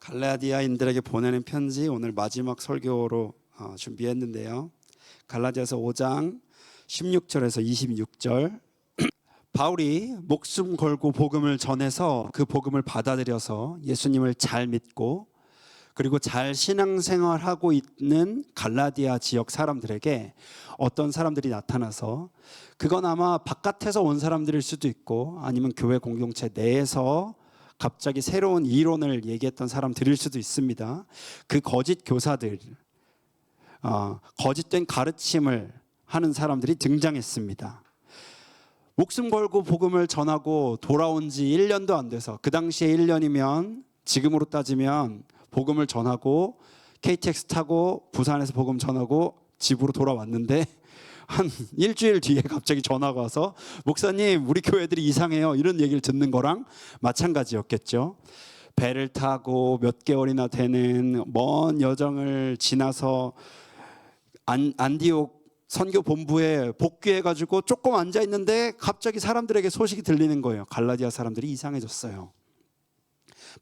갈라디아인들에게 보내는 편지 오늘 마지막 설교로 준비했는데요. 갈라디아서 5장 16절에서 26절. 바울이 목숨 걸고 복음을 전해서 그 복음을 받아들여서 예수님을 잘 믿고 그리고 잘 신앙생활하고 있는 갈라디아 지역 사람들에게 어떤 사람들이 나타나서, 그건 아마 바깥에서 온 사람들일 수도 있고 아니면 교회 공동체 내에서 갑자기 새로운 이론을 얘기했던 사람들일 수도 있습니다. 그 거짓 교사들, 거짓된 가르침을 하는 사람들이 등장했습니다. 목숨 걸고 복음을 전하고 돌아온 지 1년도 안 돼서, 그 당시에 1년이면 지금으로 따지면 복음을 전하고 KTX 타고 부산에서 복음 전하고 집으로 돌아왔는데 한 일주일 뒤에 갑자기 전화가 와서 목사님 우리 교회들이 이상해요, 이런 얘기를 듣는 거랑 마찬가지였겠죠. 배를 타고 몇 개월이나 되는 먼 여정을 지나서 안디옥 선교 본부에 복귀해가지고 조금 앉아있는데 갑자기 사람들에게 소식이 들리는 거예요. 갈라디아 사람들이 이상해졌어요.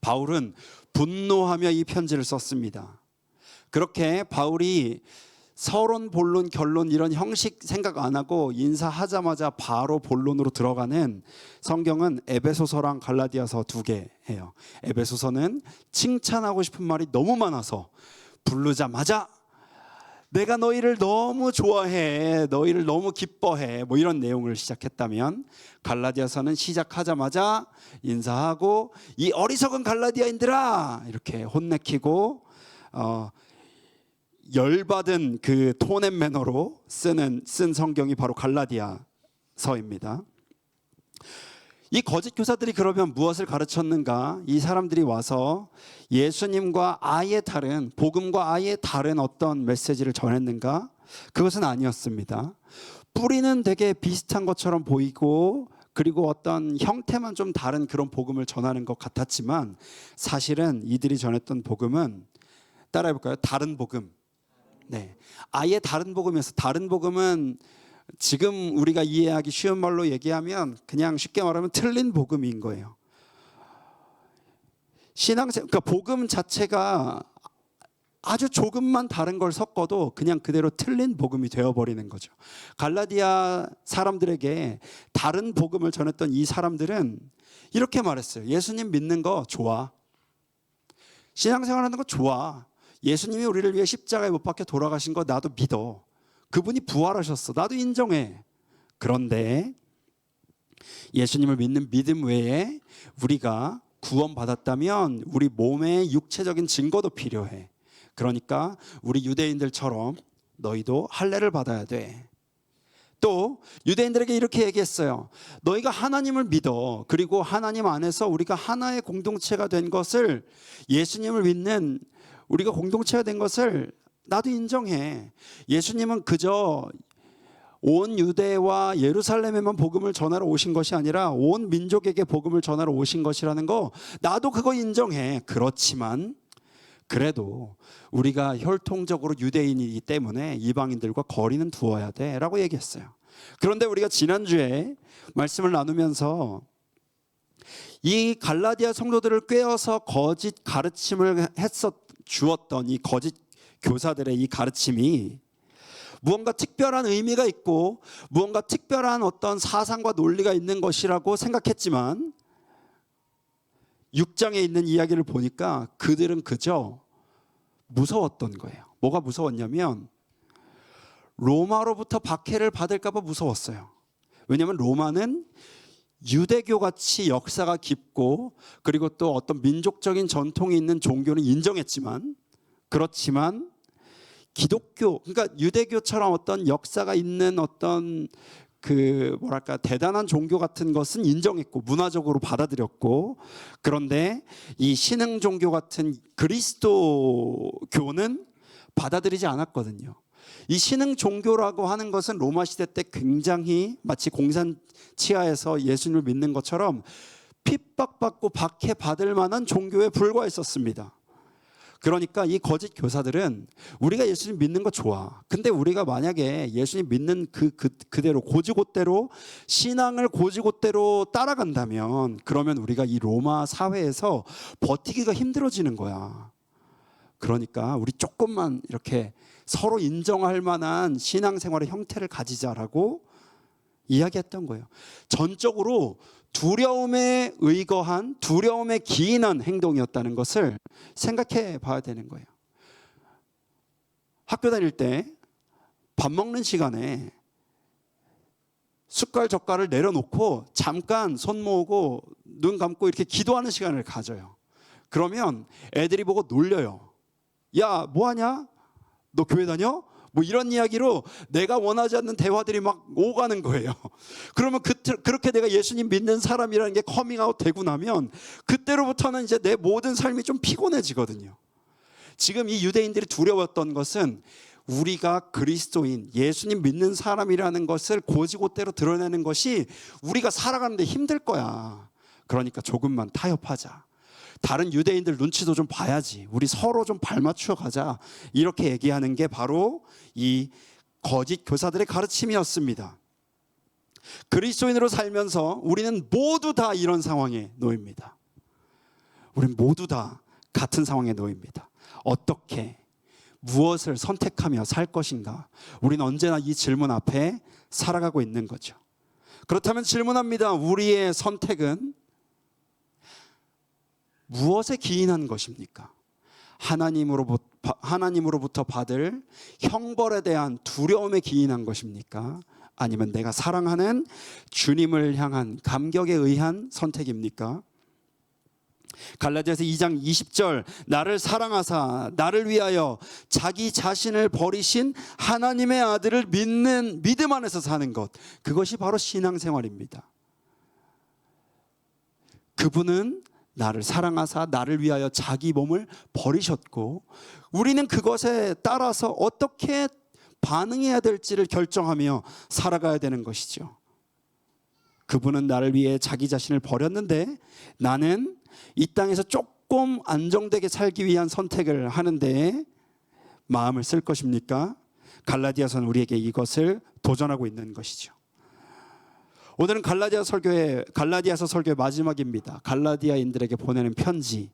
바울은 분노하며 이 편지를 썼습니다. 그렇게 바울이 서론, 본론, 결론 이런 형식 생각 안 하고 인사하자마자 바로 본론으로 들어가는 성경은 에베소서랑 갈라디아서 두 개예요. 에베소서는 칭찬하고 싶은 말이 너무 많아서 부르자마자 내가 너희를 너무 좋아해, 너희를 너무 기뻐해, 뭐 이런 내용을 시작했다면, 갈라디아서는 시작하자마자 인사하고 이 어리석은 갈라디아인들아 이렇게 혼내키고 열받은 그 톤 앤 매너로 쓴 성경이 바로 갈라디아서입니다. 이 거짓 교사들이 그러면 무엇을 가르쳤는가? 이 사람들이 와서 예수님과 아예 다른, 복음과 아예 다른 어떤 메시지를 전했는가? 그것은 아니었습니다. 뿌리는 되게 비슷한 것처럼 보이고 그리고 어떤 형태만 좀 다른 그런 복음을 전하는 것 같았지만, 사실은 이들이 전했던 복음은, 따라해볼까요? 다른 복음. 네, 아예 다른 복음이었어요. 다른 복음은 지금 우리가 이해하기 쉬운 말로 얘기하면 그냥 쉽게 말하면 틀린 복음인 거예요. 그러니까 복음 자체가 아주 조금만 다른 걸 섞어도 그냥 그대로 틀린 복음이 되어버리는 거죠. 갈라디아 사람들에게 다른 복음을 전했던 이 사람들은 이렇게 말했어요. 예수님 믿는 거 좋아. 신앙생활하는 거 좋아. 예수님이 우리를 위해 십자가에 못 박혀 돌아가신 거 나도 믿어. 그분이 부활하셨어. 나도 인정해. 그런데 예수님을 믿는 믿음 외에 우리가 구원받았다면 우리 몸의 육체적인 증거도 필요해. 그러니까 우리 유대인들처럼 너희도 할례를 받아야 돼. 또 유대인들에게 이렇게 얘기했어요. 너희가 하나님을 믿어. 그리고 하나님 안에서 우리가 하나의 공동체가 된 것을, 예수님을 믿는 우리가 공동체가 된 것을 나도 인정해. 예수님은 그저 온 유대와 예루살렘에만 복음을 전하러 오신 것이 아니라 온 민족에게 복음을 전하러 오신 것이라는 거 나도 그거 인정해. 그렇지만 그래도 우리가 혈통적으로 유대인이기 때문에 이방인들과 거리는 두어야 돼 라고 얘기했어요. 그런데 우리가 지난주에 말씀을 나누면서 이 갈라디아 성도들을 꿰어서 거짓 가르침을 주었던 이 거짓 교사들의 이 가르침이 무언가 특별한 의미가 있고 무언가 특별한 어떤 사상과 논리가 있는 것이라고 생각했지만, 6장에 있는 이야기를 보니까 그들은 그저 무서웠던 거예요. 뭐가 무서웠냐면 로마로부터 박해를 받을까 봐 무서웠어요. 왜냐하면 로마는 유대교같이 역사가 깊고 그리고 또 어떤 민족적인 전통이 있는 종교는 인정했지만, 그렇지만 기독교, 그러니까 유대교처럼 어떤 역사가 있는 어떤 대단한 종교 같은 것은 인정했고 문화적으로 받아들였고, 그런데 이 신흥 종교 같은 그리스도교는 받아들이지 않았거든요. 이 신흥 종교라고 하는 것은 로마 시대 때 굉장히 마치 공산 치하에서 예수님을 믿는 것처럼 핍박받고 박해받을 만한 종교에 불과했었습니다. 그러니까 이 거짓 교사들은 우리가 예수님 믿는 거 좋아. 근데 우리가 만약에 예수님 믿는 그대로 고지곳대로 신앙을 고지곳대로 따라간다면 그러면 우리가 이 로마 사회에서 버티기가 힘들어지는 거야. 그러니까 우리 조금만 이렇게 서로 인정할 만한 신앙생활의 형태를 가지자라고 이야기했던 거예요. 전적으로 두려움에 의거한, 두려움에 기인한 행동이었다는 것을 생각해 봐야 되는 거예요. 학교 다닐 때 밥 먹는 시간에 숟갈 젓갈을 내려놓고 잠깐 손 모으고 눈 감고 이렇게 기도하는 시간을 가져요. 그러면 애들이 보고 놀려요. 야, 뭐하냐? 너 교회 다녀? 뭐 이런 이야기로 내가 원하지 않는 대화들이 막 오가는 거예요. 그러면 그렇게 내가 예수님 믿는 사람이라는 게 커밍아웃 되고 나면 그때로부터는 이제 내 모든 삶이 좀 피곤해지거든요. 지금 이 유대인들이 두려웠던 것은 우리가 그리스도인, 예수님 믿는 사람이라는 것을 고지곳대로 드러내는 것이 우리가 살아가는데 힘들 거야. 그러니까 조금만 타협하자. 다른 유대인들 눈치도 좀 봐야지. 우리 서로 좀 발맞춰 가자. 이렇게 얘기하는 게 바로 이 거짓 교사들의 가르침이었습니다. 그리스도인으로 살면서 우리는 모두 다 이런 상황에 놓입니다. 우리는 모두 다 같은 상황에 놓입니다. 어떻게, 무엇을 선택하며 살 것인가? 우리는 언제나 이 질문 앞에 살아가고 있는 거죠. 그렇다면 질문합니다. 우리의 선택은 무엇에 기인한 것입니까? 하나님으로부터 받을 형벌에 대한 두려움에 기인한 것입니까? 아니면 내가 사랑하는 주님을 향한 감격에 의한 선택입니까? 갈라디아서 2장 20절, 나를 사랑하사 나를 위하여 자기 자신을 버리신 하나님의 아들을 믿는 믿음 안에서 사는 것, 그것이 바로 신앙생활입니다. 그분은 나를 사랑하사 나를 위하여 자기 몸을 버리셨고 우리는 그것에 따라서 어떻게 반응해야 될지를 결정하며 살아가야 되는 것이죠. 그분은 나를 위해 자기 자신을 버렸는데 나는 이 땅에서 조금 안정되게 살기 위한 선택을 하는데 마음을 쓸 것입니까? 갈라디아서는 우리에게 이것을 도전하고 있는 것이죠. 오늘은 갈라디아서 설교의 마지막입니다. 갈라디아인들에게 보내는 편지.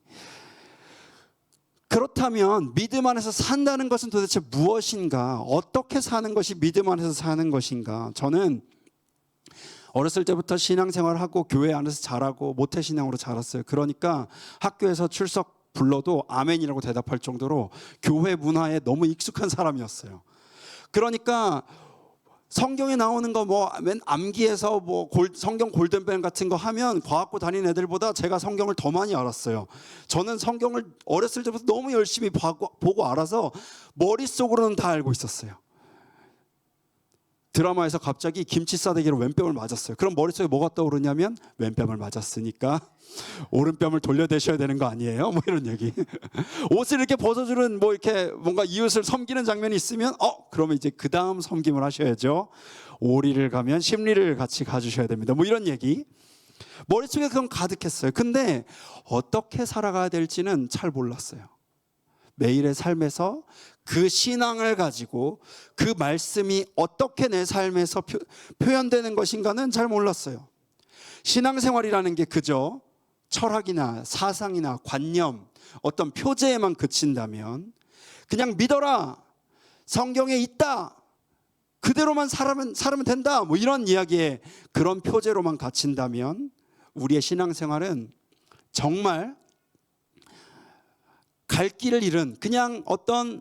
그렇다면 믿음 안에서 산다는 것은 도대체 무엇인가? 어떻게 사는 것이 믿음 안에서 사는 것인가? 저는 어렸을 때부터 신앙생활하고 교회 안에서 자라고 모태신앙으로 자랐어요. 그러니까 학교에서 출석 불러도 아멘이라고 대답할 정도로 교회 문화에 너무 익숙한 사람이었어요. 그러니까 성경에 나오는 거 뭐 맨 암기해서 뭐 성경 골든벨 같은 거 하면 과학고 다니는 애들보다 제가 성경을 더 많이 알았어요. 저는 성경을 어렸을 때부터 너무 열심히 보고 알아서 머릿속으로는 다 알고 있었어요. 드라마에서 갑자기 김치 싸대기로 왼뺨을 맞았어요. 그럼 머릿속에 뭐가 떠오르냐면 왼뺨을 맞았으니까 오른뺨을 돌려대셔야 되는 거 아니에요? 뭐 이런 얘기. 옷을 이렇게 벗어주는 뭐 이렇게 뭔가 이웃을 섬기는 장면이 있으면 그러면 이제 그 다음 섬김을 하셔야죠. 오리를 가면 심리를 같이 가주셔야 됩니다. 뭐 이런 얘기. 머릿속에 그건 가득했어요. 근데 어떻게 살아가야 될지는 잘 몰랐어요. 매일의 삶에서 그 신앙을 가지고 그 말씀이 어떻게 내 삶에서 표현되는 것인가는 잘 몰랐어요. 신앙생활이라는 게 그저 철학이나 사상이나 관념, 어떤 표제에만 그친다면 그냥 믿어라, 성경에 있다, 그대로만 살면 된다, 뭐 이런 이야기에 그런 표제로만 갇힌다면 우리의 신앙생활은 정말 갈 길을 잃은 그냥 어떤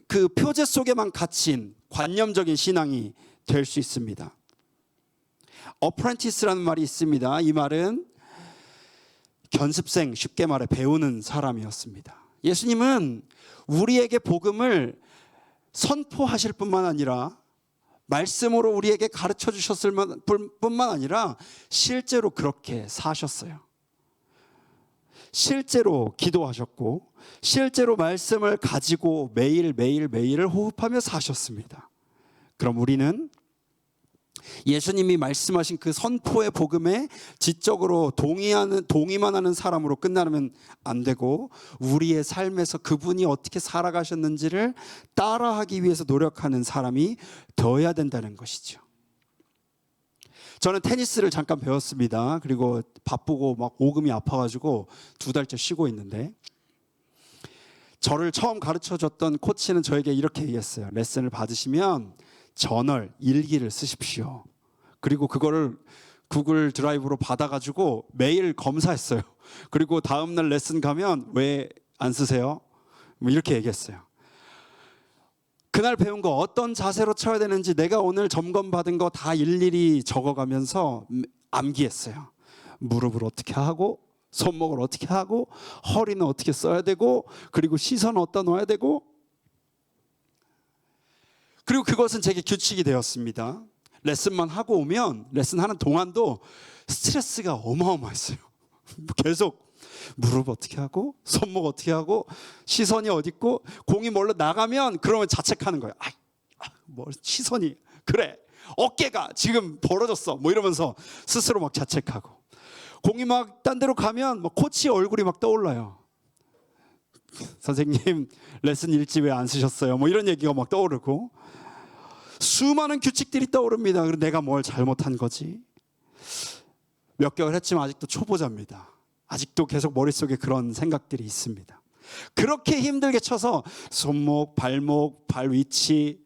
그 표제 속에만 갇힌 관념적인 신앙이 될 수 있습니다. 어프렌티스라는 말이 있습니다. 이 말은 견습생, 쉽게 말해 배우는 사람이었습니다. 예수님은 우리에게 복음을 선포하실 뿐만 아니라 말씀으로 우리에게 가르쳐 주셨을 뿐만 아니라 실제로 그렇게 사셨어요. 실제로 기도하셨고 실제로 말씀을 가지고 매일을 호흡하며 사셨습니다. 그럼 우리는 예수님이 말씀하신 그 선포의 복음에 지적으로 동의만 하는 사람으로 끝나면 안 되고 우리의 삶에서 그분이 어떻게 살아가셨는지를 따라하기 위해서 노력하는 사람이 되어야 된다는 것이죠. 저는 테니스를 잠깐 배웠습니다. 그리고 바쁘고 막 오금이 아파가지고 2달째 쉬고 있는데, 저를 처음 가르쳐줬던 코치는 저에게 이렇게 얘기했어요. 레슨을 받으시면 저널, 일기를 쓰십시오. 그리고 그거를 구글 드라이브로 받아가지고 매일 검사했어요. 그리고 다음날 레슨 가면 왜 안 쓰세요? 뭐 이렇게 얘기했어요. 그날 배운 거 어떤 자세로 쳐야 되는지 내가 오늘 점검받은 거 다 일일이 적어가면서 암기했어요. 무릎을 어떻게 하고, 손목을 어떻게 하고, 허리는 어떻게 써야 되고, 그리고 시선은 어디다 놓아야 되고, 그리고 그것은 제게 규칙이 되었습니다. 레슨만 하고 오면 레슨하는 동안도 스트레스가 어마어마했어요. 계속 무릎 어떻게 하고, 손목 어떻게 하고, 시선이 어디 있고, 공이 뭘로 나가면 그러면 자책하는 거예요. 뭐 시선이 그래, 어깨가 지금 벌어졌어, 뭐 이러면서 스스로 막 자책하고, 공이 막 딴 데로 가면 뭐 코치 얼굴이 막 떠올라요. 선생님 레슨 일지 왜 안 쓰셨어요? 뭐 이런 얘기가 막 떠오르고, 수많은 규칙들이 떠오릅니다. 그럼 내가 뭘 잘못한 거지? 몇 개월 했지만 아직도 초보자입니다. 아직도 계속 머릿속에 그런 생각들이 있습니다. 그렇게 힘들게 쳐서 손목, 발목, 발 위치,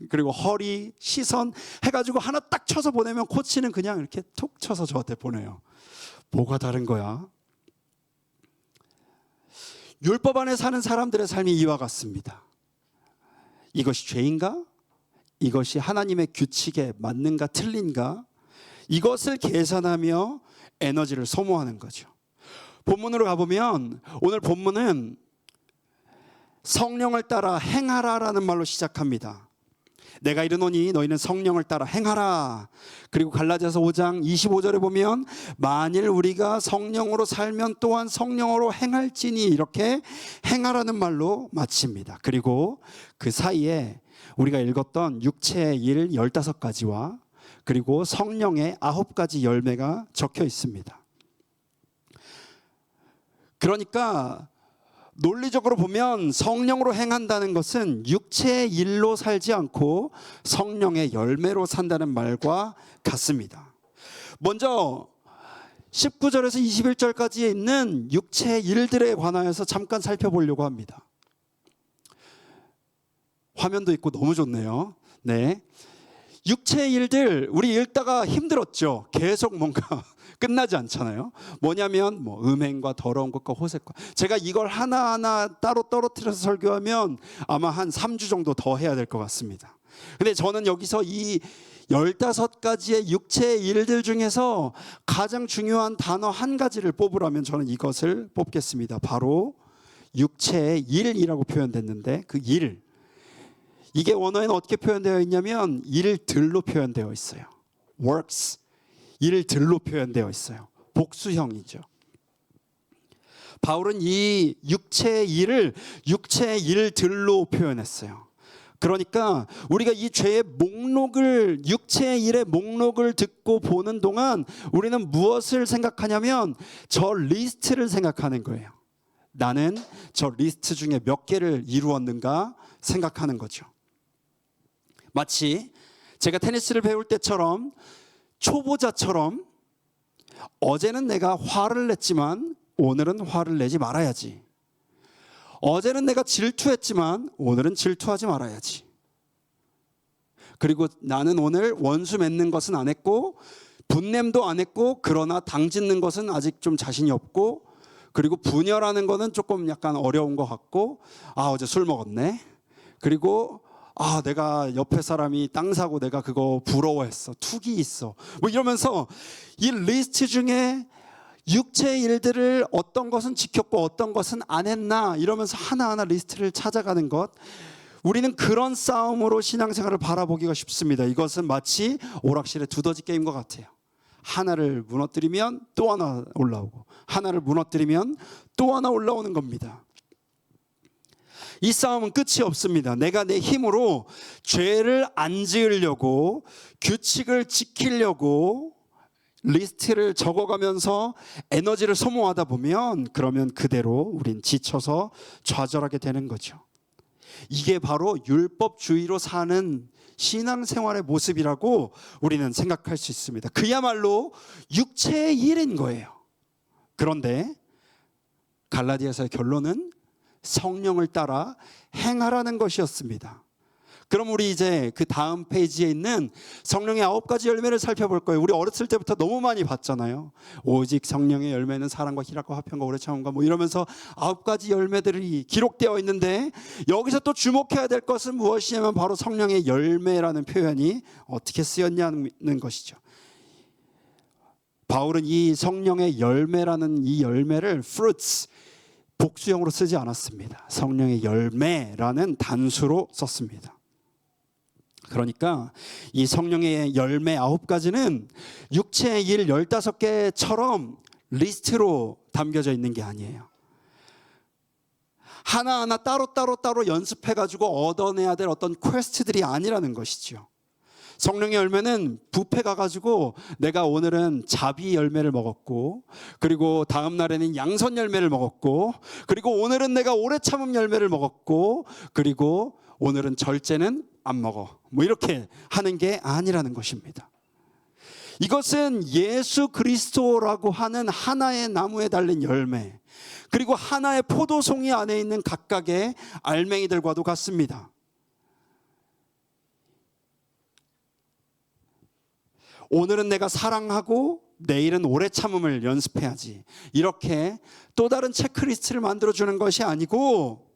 그리고 허리, 시선 해가지고 하나 딱 쳐서 보내면 코치는 그냥 이렇게 툭 쳐서 저한테 보내요. 뭐가 다른 거야? 율법 안에 사는 사람들의 삶이 이와 같습니다. 이것이 죄인가? 이것이 하나님의 규칙에 맞는가 틀린가? 이것을 계산하며 에너지를 소모하는 거죠. 본문으로 가보면 오늘 본문은 성령을 따라 행하라라는 말로 시작합니다. 내가 이르노니 너희는 성령을 따라 행하라. 그리고 갈라디아서 5장 25절에 보면 만일 우리가 성령으로 살면 또한 성령으로 행할지니, 이렇게 행하라는 말로 마칩니다. 그리고 그 사이에 우리가 읽었던 육체의 일 15가지와 그리고 성령의 9가지 열매가 적혀 있습니다. 그러니까 논리적으로 보면 성령으로 행한다는 것은 육체의 일로 살지 않고 성령의 열매로 산다는 말과 같습니다. 먼저 19절에서 21절까지에 있는 육체의 일들에 관하여서 잠깐 살펴보려고 합니다. 화면도 있고 너무 좋네요. 네, 육체의 일들 우리 읽다가 힘들었죠. 계속 뭔가 끝나지 않잖아요. 뭐냐면 뭐 음행과 더러운 것과 호색과, 제가 이걸 하나하나 따로 떨어뜨려서 설교하면 아마 한 3주 정도 더 해야 될 것 같습니다. 근데 저는 여기서 이 15가지의 육체의 일들 중에서 가장 중요한 단어 한 가지를 뽑으라면 저는 이것을 뽑겠습니다. 바로 육체의 일이라고 표현됐는데, 그 일, 이게 원어에는 어떻게 표현되어 있냐면 일들로 표현되어 있어요. works, 일들로 표현되어 있어요. 복수형이죠. 바울은 이 육체의 일을 육체의 일들로 표현했어요. 그러니까 우리가 이 죄의 목록을, 육체의 일의 목록을 듣고 보는 동안 우리는 무엇을 생각하냐면 저 리스트를 생각하는 거예요. 나는 저 리스트 중에 몇 개를 이루었는가 생각하는 거죠. 마치 제가 테니스를 배울 때처럼, 초보자처럼 어제는 내가 화를 냈지만 오늘은 화를 내지 말아야지. 어제는 내가 질투했지만 오늘은 질투하지 말아야지. 그리고 나는 오늘 원수 맺는 것은 안 했고 분냄도 안 했고, 그러나 당 짓는 것은 아직 좀 자신이 없고, 그리고 분열하는 거는 조금 약간 어려운 것 같고, 어제 술 먹었네. 그리고 내가 옆에 사람이 땅 사고 내가 그거 부러워했어. 툭이 있어. 뭐 이러면서 이 리스트 중에 육체의 일들을 어떤 것은 지켰고 어떤 것은 안 했나 이러면서 하나하나 리스트를 찾아가는 것. 우리는 그런 싸움으로 신앙생활을 바라보기가 쉽습니다. 이것은 마치 오락실의 두더지 게임과 같아요. 하나를 무너뜨리면 또 하나 올라오고, 하나를 무너뜨리면 또 하나 올라오는 겁니다. 이 싸움은 끝이 없습니다. 내가 내 힘으로 죄를 안 지으려고 규칙을 지키려고 리스트를 적어가면서 에너지를 소모하다 보면 그러면 그대로 우린 지쳐서 좌절하게 되는 거죠. 이게 바로 율법주의로 사는 신앙생활의 모습이라고 우리는 생각할 수 있습니다. 그야말로 육체의 일인 거예요. 그런데 갈라디아서의 결론은 성령을 따라 행하라는 것이었습니다. 그럼 우리 이제 그 다음 페이지에 있는 성령의 9가지 열매를 살펴볼 거예요. 우리 어렸을 때부터 너무 많이 봤잖아요. 오직 성령의 열매는 사랑과 희락과 화평과 오래 참음과 뭐 이러면서 9가지 열매들이 기록되어 있는데, 여기서 또 주목해야 될 것은 무엇이냐면 바로 성령의 열매라는 표현이 어떻게 쓰였냐는 것이죠. 바울은 이 성령의 열매라는 이 열매를 fruits, 복수형으로 쓰지 않았습니다. 성령의 열매라는 단수로 썼습니다. 그러니까 이 성령의 열매 9가지는 육체의 일 15개처럼 리스트로 담겨져 있는 게 아니에요. 하나하나 따로 연습해가지고 얻어내야 될 어떤 퀘스트들이 아니라는 것이죠. 성령의 열매는 뷔페 가가지고 내가 오늘은 자비 열매를 먹었고, 그리고 다음 날에는 양선 열매를 먹었고, 그리고 오늘은 내가 오래 참음 열매를 먹었고, 그리고 오늘은 절제는 안 먹어, 뭐 이렇게 하는 게 아니라는 것입니다. 이것은 예수 그리스도라고 하는 하나의 나무에 달린 열매, 그리고 하나의 포도송이 안에 있는 각각의 알맹이들과도 같습니다. 오늘은 내가 사랑하고 내일은 오래 참음을 연습해야지, 이렇게 또 다른 체크리스트를 만들어주는 것이 아니고,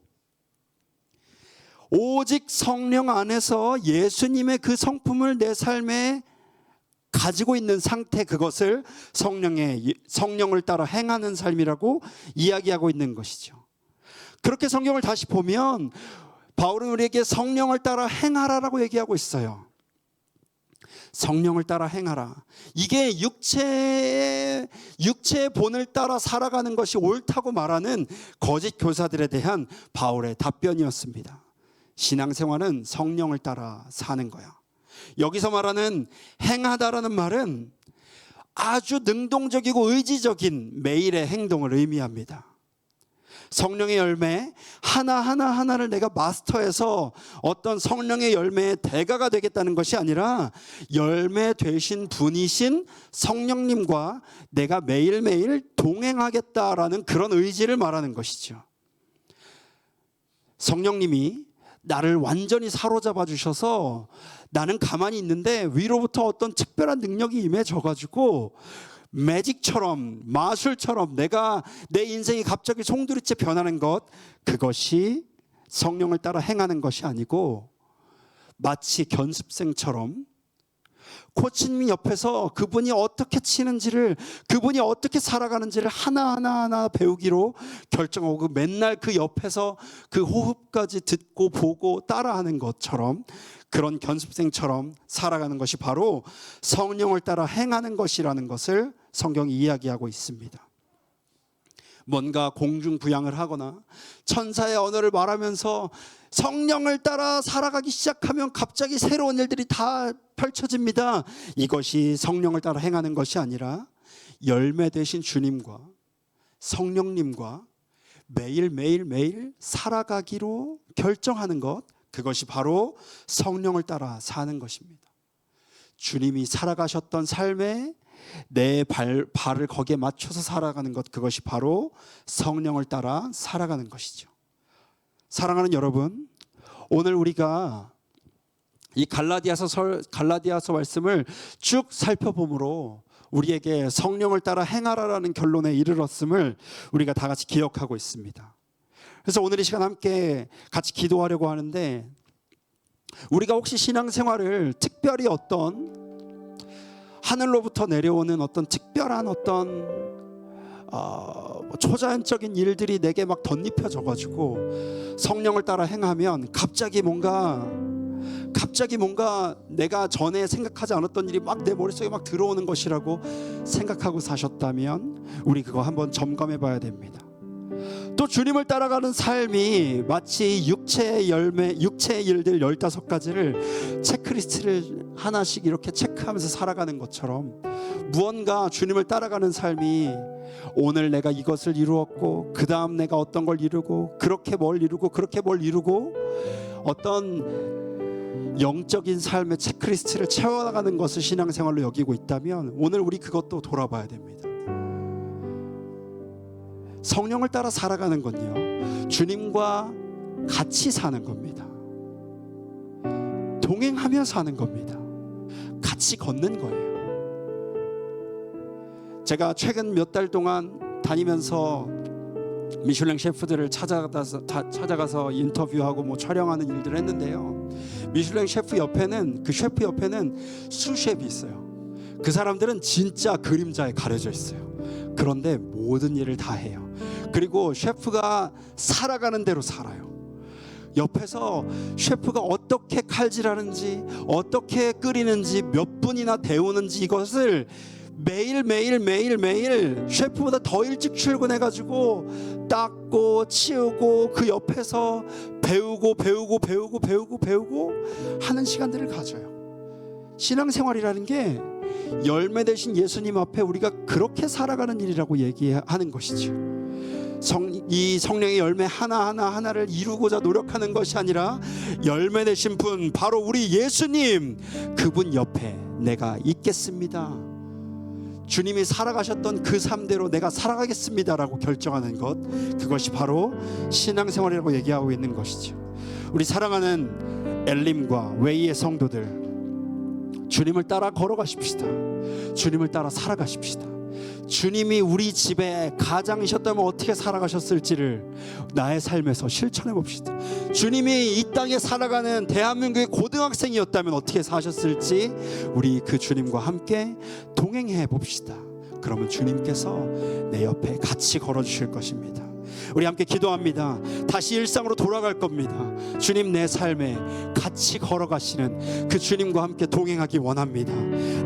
오직 성령 안에서 예수님의 그 성품을 내 삶에 가지고 있는 상태, 그것을 성령을 따라 행하는 삶이라고 이야기하고 있는 것이죠. 그렇게 성경을 다시 보면 바울은 우리에게 성령을 따라 행하라라고 얘기하고 있어요. 성령을 따라 행하라. 이게 육체의 본을 따라 살아가는 것이 옳다고 말하는 거짓 교사들에 대한 바울의 답변이었습니다. 신앙생활은 성령을 따라 사는 거야. 여기서 말하는 행하다라는 말은 아주 능동적이고 의지적인 매일의 행동을 의미합니다. 성령의 열매 하나를 내가 마스터해서 어떤 성령의 열매의 대가가 되겠다는 것이 아니라, 열매 되신 분이신 성령님과 내가 매일매일 동행하겠다라는 그런 의지를 말하는 것이죠. 성령님이 나를 완전히 사로잡아 주셔서 나는 가만히 있는데 위로부터 어떤 특별한 능력이 임해져가지고 매직처럼, 마술처럼 내가 내 인생이 갑자기 송두리째 변하는 것, 그것이 성령을 따라 행하는 것이 아니고, 마치 견습생처럼 코치님 옆에서 그분이 어떻게 치는지를, 그분이 어떻게 살아가는지를 하나하나 배우기로 결정하고 맨날 그 옆에서 그 호흡까지 듣고 보고 따라하는 것처럼, 그런 견습생처럼 살아가는 것이 바로 성령을 따라 행하는 것이라는 것을 성경이 이야기하고 있습니다. 뭔가 공중부양을 하거나 천사의 언어를 말하면서 성령을 따라 살아가기 시작하면 갑자기 새로운 일들이 다 펼쳐집니다. 이것이 성령을 따라 행하는 것이 아니라, 열매 되신 주님과 성령님과 매일 살아가기로 결정하는 것, 그것이 바로 성령을 따라 사는 것입니다. 주님이 살아가셨던 삶에 내 발을 거기에 맞춰서 살아가는 것, 그것이 바로 성령을 따라 살아가는 것이죠. 사랑하는 여러분, 오늘 우리가 이 갈라디아서 말씀을 쭉 살펴보므로 우리에게 성령을 따라 행하라라는 결론에 이르렀음을 우리가 다 같이 기억하고 있습니다. 그래서 오늘 이 시간 함께 같이 기도하려고 하는데, 우리가 혹시 신앙생활을 특별히 어떤 하늘로부터 내려오는 어떤 특별한 어떤 초자연적인 일들이 내게 막 덧입혀져가지고 성령을 따라 행하면 갑자기 뭔가 내가 전에 생각하지 않았던 일이 막 내 머릿속에 막 들어오는 것이라고 생각하고 사셨다면 우리 그거 한번 점검해 봐야 됩니다. 또 주님을 따라가는 삶이 마치 육체의 열매, 육체의 일들 15가지를 체크리스트를 하나씩 이렇게 체크하면서 살아가는 것처럼, 무언가 주님을 따라가는 삶이 오늘 내가 이것을 이루었고 그 다음 내가 어떤 걸 이루고 그렇게 뭘 이루고 그렇게 뭘 이루고 어떤 영적인 삶의 체크리스트를 채워나가는 것을 신앙생활로 여기고 있다면 오늘 우리 그것도 돌아봐야 됩니다. 성령을 따라 살아가는 건요, 주님과 같이 사는 겁니다. 동행하며 사는 겁니다. 같이 걷는 거예요. 제가 최근 몇 달 동안 다니면서 미슐랭 셰프들을 찾아가서 인터뷰하고 뭐 촬영하는 일들을 했는데요, 미슐랭 셰프 옆에는, 그 셰프 옆에는 수셰프이 있어요. 그 사람들은 진짜 그림자에 가려져 있어요. 그런데 모든 일을 다 해요. 그리고 셰프가 살아가는 대로 살아요. 옆에서 셰프가 어떻게 칼질하는지, 어떻게 끓이는지, 몇 분이나 데우는지, 이것을 매일 셰프보다 더 일찍 출근해가지고 닦고 치우고 그 옆에서 배우고 하는 시간들을 가져요. 신앙생활이라는 게 열매 되신 예수님 앞에 우리가 그렇게 살아가는 일이라고 얘기하는 것이죠. 이 성령의 열매 하나를 이루고자 노력하는 것이 아니라 열매 되신 분, 바로 우리 예수님, 그분 옆에 내가 있겠습니다, 주님이 살아가셨던 그 삶대로 내가 살아가겠습니다라고 결정하는 것, 그것이 바로 신앙생활이라고 얘기하고 있는 것이죠. 우리 사랑하는 엘림과 웨이의 성도들, 주님을 따라 걸어가십시다. 주님을 따라 살아가십시다. 주님이 우리 집에 가장이셨다면 어떻게 살아가셨을지를 나의 삶에서 실천해 봅시다. 주님이 이 땅에 살아가는 대한민국의 고등학생이었다면 어떻게 사셨을지 우리 그 주님과 함께 동행해 봅시다. 그러면 주님께서 내 옆에 같이 걸어주실 것입니다. 우리 함께 기도합니다. 다시 일상으로 돌아갈 겁니다. 주님, 내 삶에 같이 걸어가시는 그 주님과 함께 동행하기 원합니다.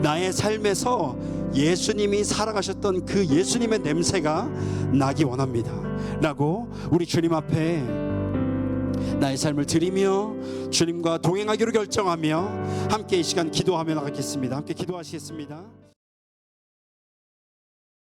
나의 삶에서 예수님이 살아가셨던 그 예수님의 냄새가 나기 원합니다 라고 우리 주님 앞에 나의 삶을 드리며 주님과 동행하기로 결정하며 함께 이 시간 기도하며 나가겠습니다. 함께 기도하시겠습니다.